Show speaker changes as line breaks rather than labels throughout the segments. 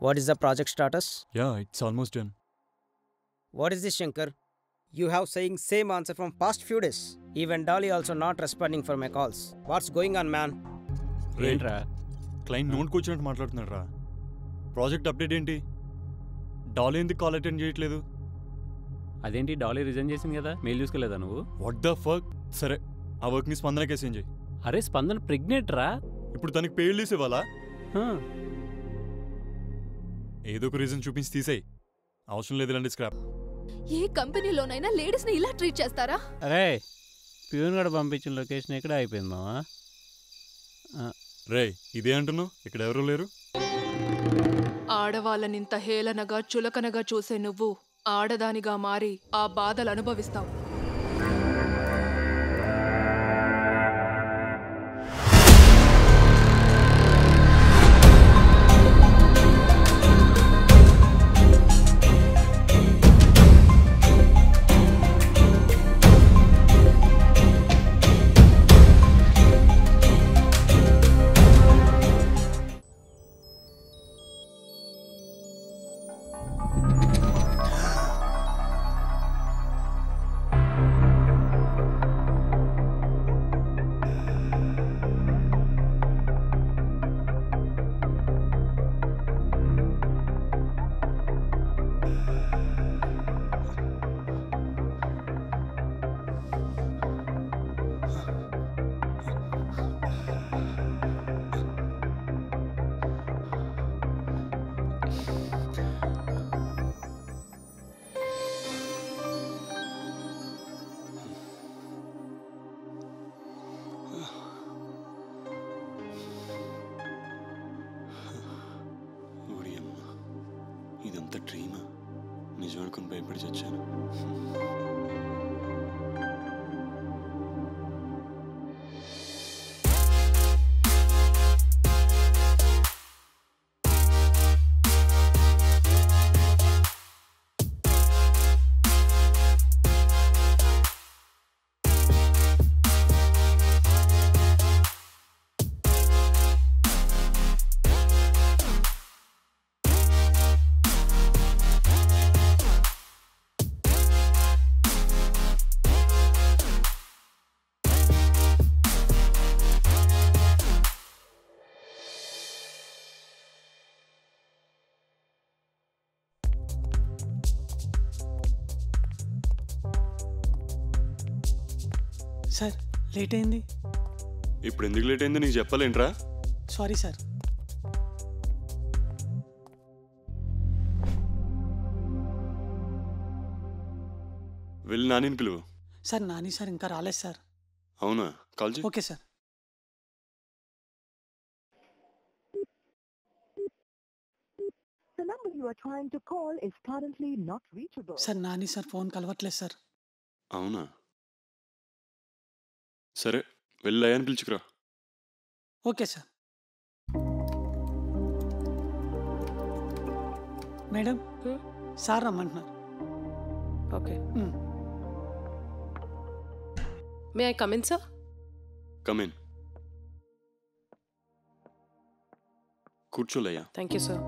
What is the project status?
Yeah, it's almost done.
What is this, Shankar? You have saying same answer from past few days. Even Dolly also not responding for my calls. What's going on, man?
ఏంట్రా client నోట్కి వచ్చినట్టు మాట్లాడుతున్నాడు రా. Project update ఏంటి? Dolly ఎందుకు call attend చేయట్లేదు?
అదేంటి Dolly resign చేసింది కదా, మెయిల్ చూసుకోలేదా నువ్వు?
What the fuck. సరే ఆ వర్క్ని స్పందనకి అసైన్ చేయి.
అరే స్పందన ప్రెగ్నెంట్ రా.
ఇప్పుడు తనకి పెయిడ్ లీవ్స్ ఇవ్వాలా? ఏదో ఒక రీజన్ చూపించి తీసేయి. అవసరం లేదు ఇలాంటి స్క్రాప్.
ఏ కంపెనీలోనైనా లేడీస్ ని ఇలా ట్రీట్ చేస్తారా?
అరే ప్యూన్ గడ పంపించిన లొకేషన్ ఎక్కడ అయిపోయింది మావా?
రే ఇదే అంటున్నావు, ఇక్కడ ఎవరు లేరు?
ఆడవాళ్ళనింత హేళనగా చులకనగా చూసే నువ్వు ఆడదానిగా మారి ఆ బాధలు అనుభవిస్తావు.
ఇదంతా డ్రీమా? నిజం అనుకుని భయపడి చచ్చాను.
సార్ లేట్ అయింది.
ఇప్పుడు ఎందుకు లేట్ అయిందో నీకు చెప్పాలేంట్రా?
Sorry sir.
వెళ్ళి నానిని పిలువు.
సార్ నాని సార్ ఇంకా రాలేదు సార్.
అవునా? కాల్ చేయి.
Okay sir.
The number you are trying to call is currently not reachable.
Sir Nani sir phone కలవట్లేదు సార్.
అవునా? సరే వెళ్ళి అయ్యాని పిలుచుకురా.
Okay sir. మేడం సార్ రమ్మంటున్నారు.
Okay.
May I come in sir?
Come in. కూర్చో లయ్యా.
Thank you sir.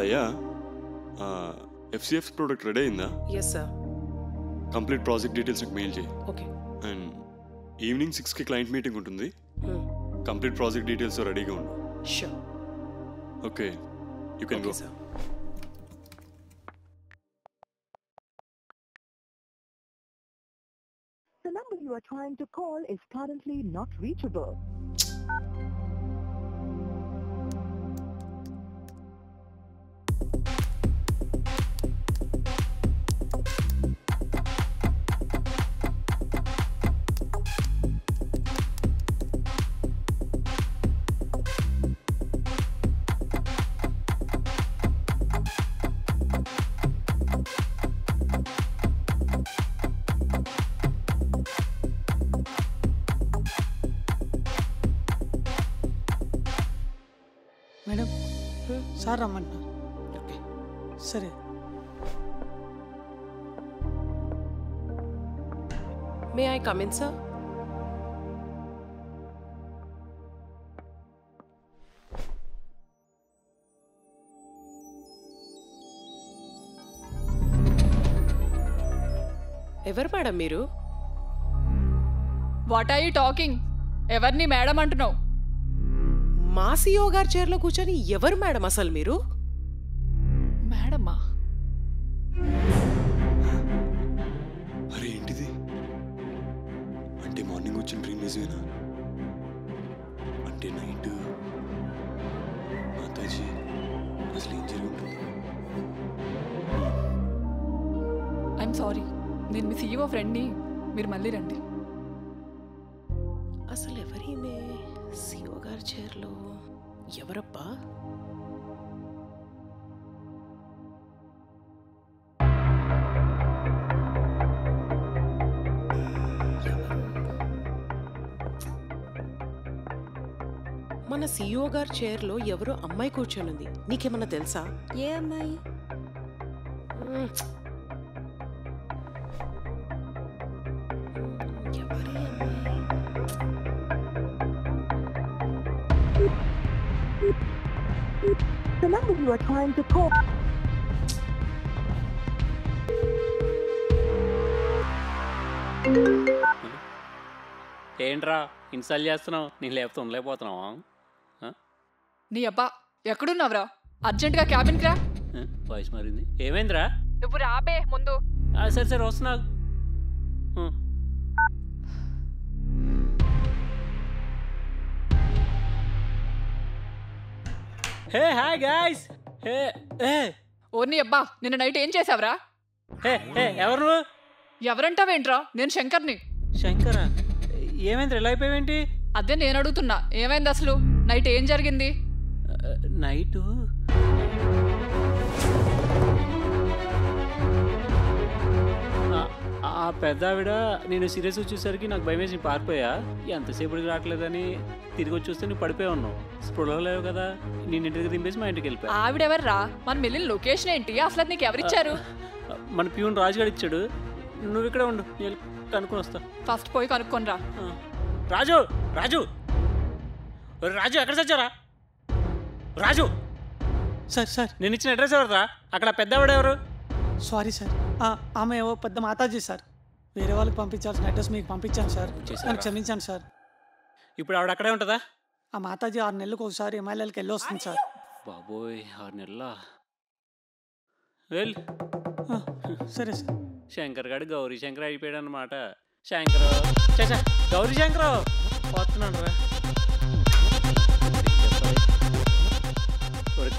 లయ్యా, ఎఫ్సిఎఫ్ ప్రోడక్ట్ రెడీ అయిందా?
Yes sir.
Complete project details నాకు మెయిల్ చేయి.
ఓకే.
అండ్ ఈవినింగ్ 6కి క్లయింట్ మీటింగ్ ఉంటుంది. కంప్లీట్ ప్రాజెక్ట్ డీటెయిల్స్ రెడీగా ఉండు.
Sure.
Okay, you can go.
Sir.
The number you are trying to call is currently not reachable.
Madam sir రమ్మంటున్నారు.
Okay
సరే.
May I come in sir? ఎవరు madam మీరు?
What are you talking? ఎవరిని madam అంటున్నావు?
మా CEO గారి చైర్లో కూర్చొని ఎవరు మేడం అసలు మీరు?
మేడమా?
అరే ఏంటిది? అంటే మార్నింగ్ వచ్చిన డ్రీమ్ నిజమేనా? అంటే నైట్ మాతాజీ అసలు ఏం జరిగి ఉంటుంది?
ఐఎమ్ సారీ, నేను మీ CEO ఫ్రెండ్ని. మీరు మళ్ళీ రండి.
అసలు ఎవరిమే CEO గారి చైర్లో? ఎవరబ్బా? మన CEO గారి చైర్లో ఎవరో అమ్మాయి కూర్చొనుంది. నీకేమన్నా తెలుసా?
ఏ అమ్మాయి?
ఎవరి అమ్మాయి?
The number you are trying to call.
ఏంట్రా ఇన్స్టాల్ చేస్తున్నావు? నేను లేకపోతే ఉండలేకపోతున్నావా?
నీ అబ్బా ఎక్కడున్నావురా? అర్జెంటుగా క్యాబిన్కి రా.
వాయిస్ మారింది. ఏమైందిరా?
నువ్వు రాబే ముందు.
సరే సరే వస్తున్నా. Hey hi guys. హే హే
ఓ నీ అబ్బా, నిన్న నైట్ ఏం చేసావురా?
హే హే ఎవరు నువ్వు?
ఎవరంటావేంట్రా? నేను శంకర్ని.
శంకరా? ఏమైంది? ఎలా అయిపోయావేంటి?
అదే నేను అడుగుతున్నా, ఏమైంది అసలు? నైట్ ఏం జరిగింది?
నైటు ఆ పెద్ద ఆవిడ నేను సీరియస్ వచ్చేసరికి నాకు భయం వేసి పారిపోయా. ఎంతసేపటికి రావట్లేదని తిరిగి వచ్చి చూస్తే నువ్వు పడిపోయి ఉన్నావు. స్పృహలో లేవు కదా, నేను ఇంటికి దింపేసి మా ఇంటికి వెళ్ళిపోయా.
ఆవిడెవర్రా? మనం వెళ్ళిన లొకేషన్ ఏంటి? అసలు నీకు ఎవరిచ్చారు?
మన ప్యూన్ రాజుగాడు ఇచ్చాడు. నువ్వు ఇక్కడే ఉండు, నేను కనుక్కొని వస్తా.
ఫస్ట్ పోయి కనుక్కొనిరా.
రాజు రాజు రాజు ఎక్కడ చచ్చారా? రాజు
సార్
నేను ఇచ్చిన అడ్రస్ ఎవరురా? అక్కడ పెద్ద ఆవిడ ఎవరు?
సారీ సార్, ఆమె ఏవో పెద్ద మాతాజీ సార్. వేరే వాళ్ళకి పంపించాల్సిన అడ్రస్ మీకు పంపించాను సార్. నన్ను క్షమించాను సార్.
ఇప్పుడు ఆవిడ అక్కడే ఉంటుందా?
ఆ మాతాజీ 6 నెలలకు ఒకసారి MILLకి వెళ్ళి వస్తుంది సార్.
బాబోయ్ 6 నెలల. వెల్
సరే సార్.
శంకర్ గారు గౌరీ శంకర్ అయిపోయాడు అనమాట. శంకర్ చచ్చా గౌరీ శంకర్ వస్తున్నాడు రా.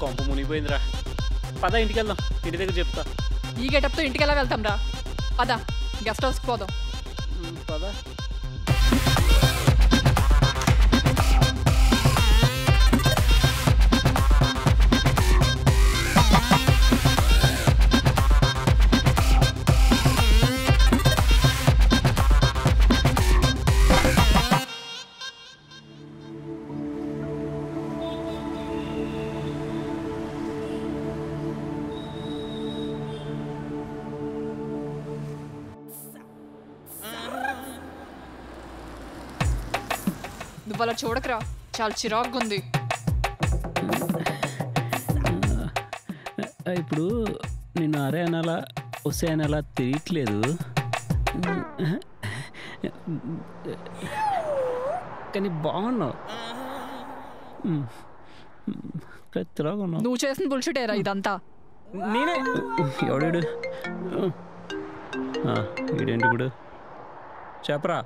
కొంప మునిగిపోయిందిరా. పద ఇంటికి వెళ్దాం, ఇంటి దగ్గర చెప్తా.
ఈ గెటప్తో ఇంటికి ఎలా వెళ్తాం రా? పద గెస్ట్ హౌస్కి పోదాం.
పద.
నువ్వు అలా చూడకరా, చాలా చిరాగ్గా ఉంది.
ఇప్పుడు నేను అరే అనాలా వస్తే అనాలా తెలియట్లేదు, కానీ బాగున్నావు.
నువ్వు చేసిన బుల్షిటేరా ఇదంతా?
నేనే. ఎవడాడు? వీడేంటి ఇప్పుడు? చెప్పరా.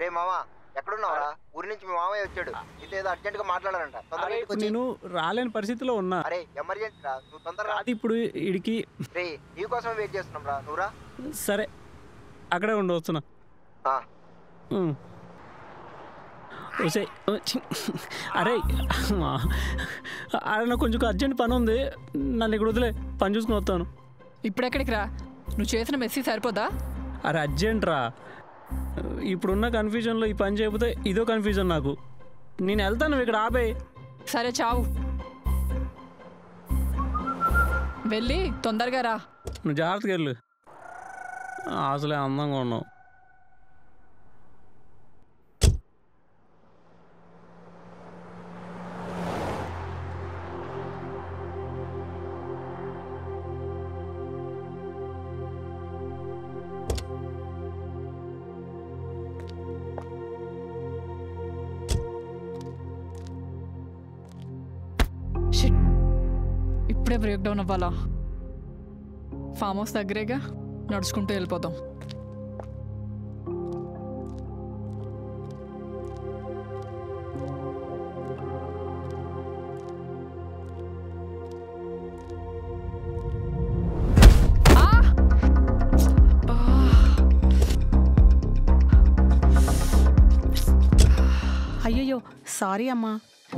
రే మామా ఎక్కడున్నావరా? ఊరి నుంచి మీ మామయ్య వచ్చాడు, ఇదేదో అర్జెంట్ గా మాట్లాడాలంట. తొందరగా
నేను రాలేని పరిస్థితిలో ఉన్నా.
అరే ఎమర్జెన్సీ రా, నువ్వు తొందరగా.
అది ఇప్పుడు ఇడికి.
రే నీకోసం వెయిట్ చేస్తున్నాం రా, నువ్వు రా.
సరే అక్కడే ఉండి వస్తున్నా. అరే అరే నాకు కొంచెం అర్జెంట్ పని ఉంది, నన్ను ఇక్కడ వదిలే, పని చూసుకుని వస్తాను.
ఇప్పుడెక్కడికి రా? నువ్వు చేసిన మెస్సీ సరిపోదా?
అరే అర్జెంట్ రా. ఇప్పుడున్న కన్ఫ్యూజన్లో ఈ పని చేయకపోతే ఇదో కన్ఫ్యూజన్ నాకు. నేను వెళ్తాను, ఇక్కడ ఆపే.
సరే చావు, వెళ్ళి తొందరగా రా.
నువ్వు జాగ్రత్తగా వెళ్ళు, అసలే అందంగా ఉన్నావు.
షిట్, ఇప్పుడే బ్రేక్ డౌన్ అవ్వాలా? ఫామ్ హౌస్ దగ్గరేగా, నడుచుకుంటూ వెళ్ళిపోదాం.
అయ్యయ్యో సారీ అమ్మా.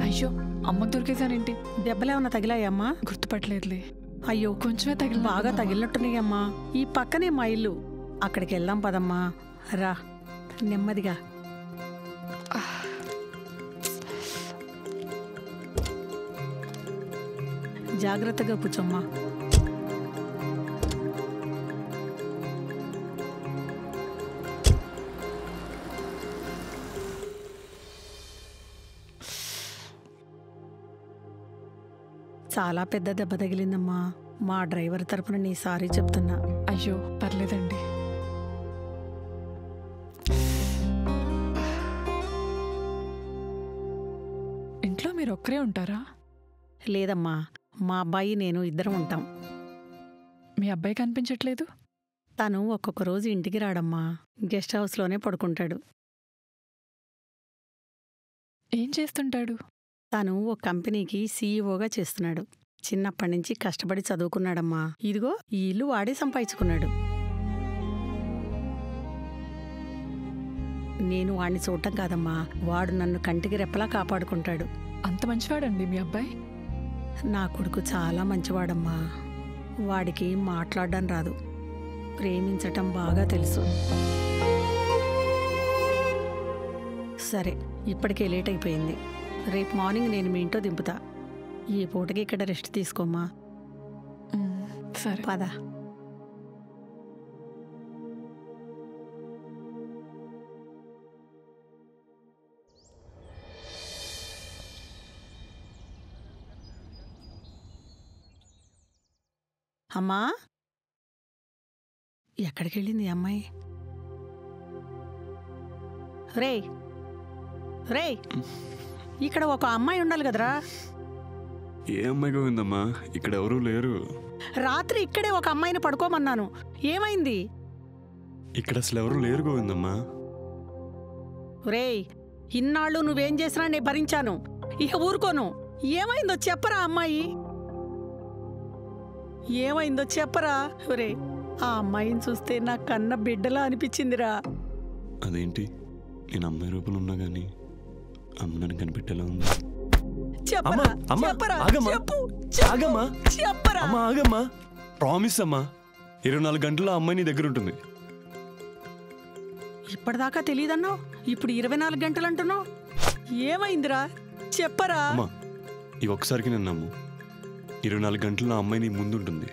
అయ్యో, అమ్మకు దొరికేసానేంటి?
దెబ్బలేమన్నా తగిలాయమ్మా?
గుర్తుపట్టలేదులే.
అయ్యో
కొంచెమే తగిలి.
బాగా తగిలినట్టున్నాయమ్మా. ఈ పక్కనే మా ఇల్లు, అక్కడికి వెళ్దాం పదమ్మా. రా నెమ్మదిగా. జాగ్రత్తగా కూర్చోమ్మా. చాలా పెద్ద దెబ్బ తగిలిందమ్మా. మా డ్రైవర్ తరపున నీ సారీ చెప్తున్నా.
అయ్యో పర్లేదండి. ఇంట్లో మీరు ఒక్కరే ఉంటారా?
లేదమ్మా, మా అబ్బాయి నేను ఇద్దరం ఉంటాం.
మీ అబ్బాయి కనిపించట్లేదు?
తను ఒక్కొక్క రోజు ఇంటికి రాడమ్మా, గెస్ట్ హౌస్లోనే పడుకుంటాడు.
ఏం చేస్తుంటాడు?
తను ఓ కంపెనీకి సీఈఓగా చేస్తున్నాడు. చిన్నప్పటి నుంచి కష్టపడి చదువుకున్నాడమ్మా. ఇదిగో ఈ ఇల్లు వాడే సంపాదించుకున్నాడు. నేను వాడిని చూడటం కాదమ్మా, వాడు నన్ను కంటికి రెప్పలా కాపాడుకుంటాడు.
అంత మంచివాడండి మీ అబ్బాయి?
నా కొడుకు చాలా మంచివాడమ్మా. వాడికి మాట్లాడడం రాదు, ప్రేమించటం బాగా తెలుసు. సరే, ఇప్పటికే లేట్ అయిపోయింది. రేపు మార్నింగ్ నేను మీ ఇంట్లో దింపుతా. ఈ పూటకి ఇక్కడ రెస్ట్ తీసుకోమ్మా.
సరే
పద. అమ్మా, ఎక్కడికి వెళ్ళింది ఈ అమ్మాయి? రేయ్ రేయ్, ఇక్కడ ఒక అమ్మాయి ఉండాలి కదరా.
ఏ అమ్మాయి గోవిందమ్మా, ఇక్కడ ఎవరూ లేరు.
రాత్రి ఇక్కడే ఒక అమ్మాయిని పడుకోమన్నాను, ఏమైంది?
ఇక్కడ అసలు ఎవరూ లేరు గోవిందమ్మా.
రేయ్, ఇన్నాళ్ళు నువ్వేం చేసినా నేను భరించాను, ఇక ఊరుకోను. ఏమైందో చెప్పరా అమ్మాయి, ఏమైందో చెప్పరా. రే, ఆ అమ్మాయిని చూస్తే నా కన్న బిడ్డలా అనిపించిందిరా.
అదేంటి, నేను అమ్మాయి రూపంలో ఉన్నా గానీ అమ్మ నన్ను కనిపెట్టేలా ఉంది.
చెప్పరా, చెప్పరా, చెప్పు,
ఆగమ్మా,
చెప్పరా.
అమ్మా ఆగమ్మా, ప్రామిస్ అమ్మా, 24 గంటల్లో అమ్మాయి నీ దగ్గర ఉంటుంది.
ఇప్పటిదాకా తెలియదన్నావు, ఇప్పుడు 24 గంటలు అంటున్నావు. ఏమైందిరా చెప్పరా.
అమ్మా, ఈ ఒక్కసారికి నన్ను నమ్ము, 24 గంటల్లో అమ్మాయి నీ ముందుంటుంది.